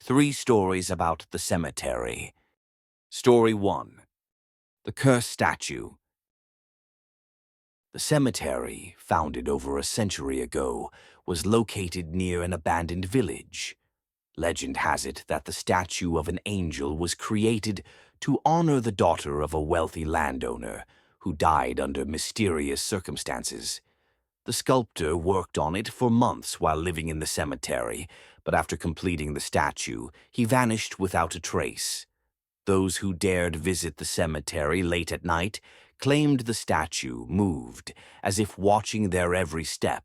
3 stories about the cemetery. Story 1. The Cursed Statue. The cemetery, founded over a century ago, was located near an abandoned village. Legend has it that the statue of an angel was created to honor the daughter of a wealthy landowner who died under mysterious circumstances. The sculptor worked on it for months while living in the cemetery, but after completing the statue, he vanished without a trace. Those who dared visit the cemetery late at night claimed the statue moved, as if watching their every step.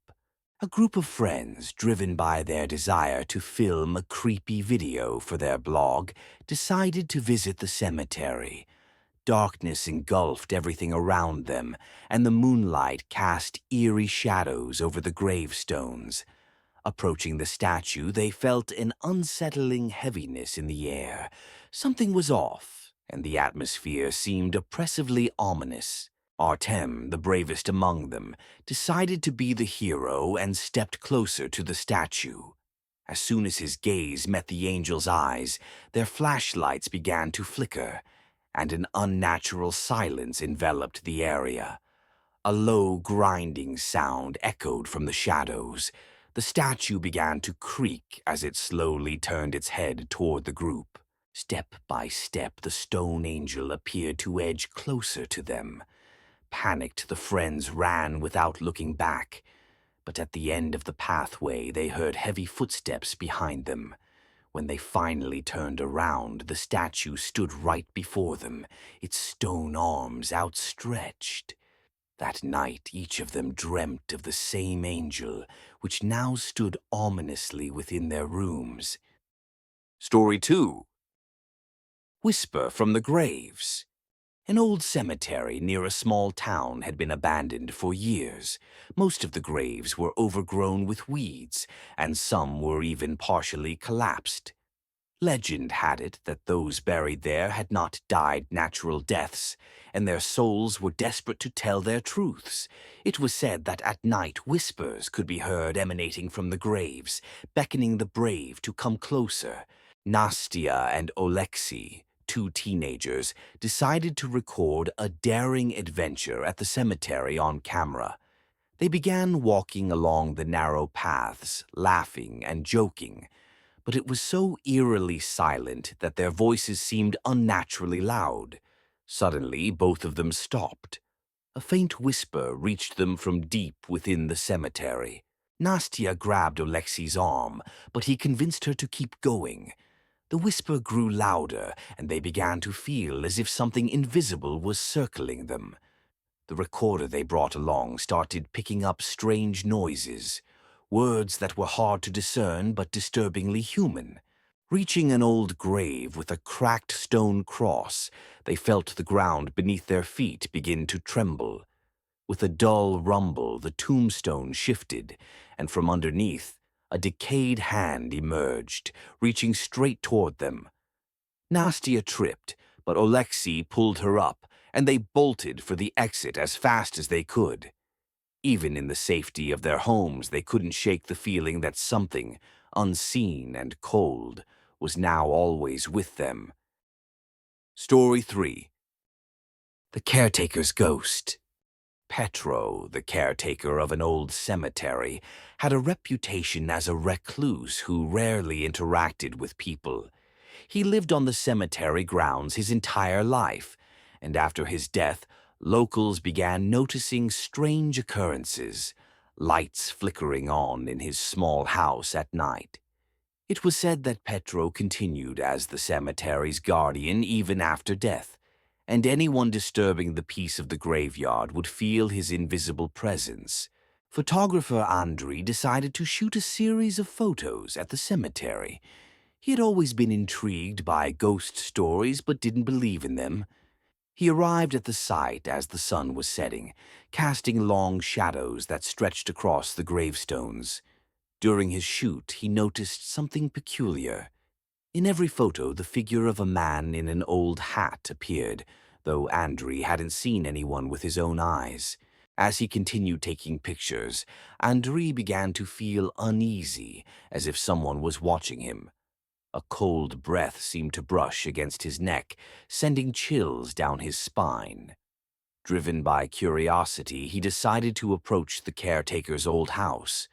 A group of friends, driven by their desire to film a creepy video for their blog, decided to visit the cemetery. Darkness engulfed everything around them, and the moonlight cast eerie shadows over the gravestones. Approaching the statue, they felt an unsettling heaviness in the air. Something was off, and the atmosphere seemed oppressively ominous. Artem, the bravest among them, decided to be the hero and stepped closer to the statue. As soon as his gaze met the angel's eyes, their flashlights began to flicker, and an unnatural silence enveloped the area. A low, grinding sound echoed from the shadows. The statue began to creak as it slowly turned its head toward the group. Step by step, the stone angel appeared to edge closer to them. Panicked, the friends ran without looking back. But at the end of the pathway, they heard heavy footsteps behind them. When they finally turned around, the statue stood right before them, its stone arms outstretched. That night, each of them dreamt of the same angel, which now stood ominously within their rooms. Story 2. Whisper from the Graves. An old cemetery near a small town had been abandoned for years. Most of the graves were overgrown with weeds, and some were even partially collapsed. Legend had it that those buried there had not died natural deaths, and their souls were desperate to tell their truths. It was said that at night whispers could be heard emanating from the graves, beckoning the brave to come closer. Nastya and Oleksiy, 2 teenagers, decided to record a daring adventure at the cemetery on camera. They began walking along the narrow paths, laughing and joking. But it was so eerily silent that their voices seemed unnaturally loud. Suddenly, both of them stopped. A faint whisper reached them from deep within the cemetery. Nastya grabbed Oleksiy's arm, but he convinced her to keep going. The whisper grew louder, and they began to feel as if something invisible was circling them. The recorder they brought along started picking up strange noises. Words that were hard to discern but disturbingly human. Reaching an old grave with a cracked stone cross, they felt the ground beneath their feet begin to tremble. With a dull rumble, the tombstone shifted, and from underneath, a decayed hand emerged, reaching straight toward them. Nastya tripped, but Oleksiy pulled her up, and they bolted for the exit as fast as they could. Even in the safety of their homes, they couldn't shake the feeling that something, unseen and cold, was now always with them. Story 3. The Caretaker's Ghost. Petro, the caretaker of an old cemetery, had a reputation as a recluse who rarely interacted with people. He lived on the cemetery grounds his entire life, and after his death, locals began noticing strange occurrences, lights flickering on in his small house at night. It was said that Petro continued as the cemetery's guardian even after death, and anyone disturbing the peace of the graveyard would feel his invisible presence. Photographer Andrei decided to shoot a series of photos at the cemetery. He had always been intrigued by ghost stories but didn't believe in them. He arrived at the site as the sun was setting, casting long shadows that stretched across the gravestones. During his shoot, he noticed something peculiar. In every photo, the figure of a man in an old hat appeared, though Andrei hadn't seen anyone with his own eyes. As he continued taking pictures, Andrei began to feel uneasy, as if someone was watching him. A cold breath seemed to brush against his neck, sending chills down his spine. Driven by curiosity, he decided to approach the caretaker's old house.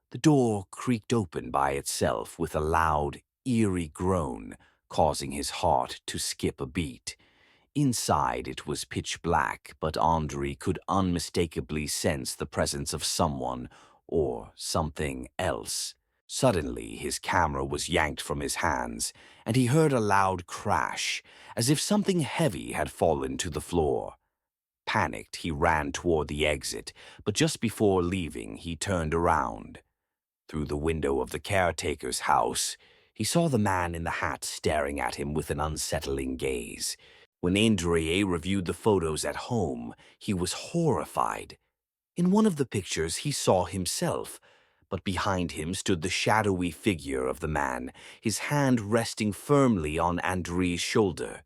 The door creaked open by itself with a loud, eerie groan, causing his heart to skip a beat. Inside it was pitch black, but Andre could unmistakably sense the presence of someone or something else. Suddenly, his camera was yanked from his hands, and he heard a loud crash, as if something heavy had fallen to the floor. Panicked, he ran toward the exit, but just before leaving, he turned around. Through the window of the caretaker's house, he saw the man in the hat staring at him with an unsettling gaze. When Andre reviewed the photos at home, he was horrified. In one of the pictures, he saw himself, but behind him stood the shadowy figure of the man, his hand resting firmly on Andre's shoulder.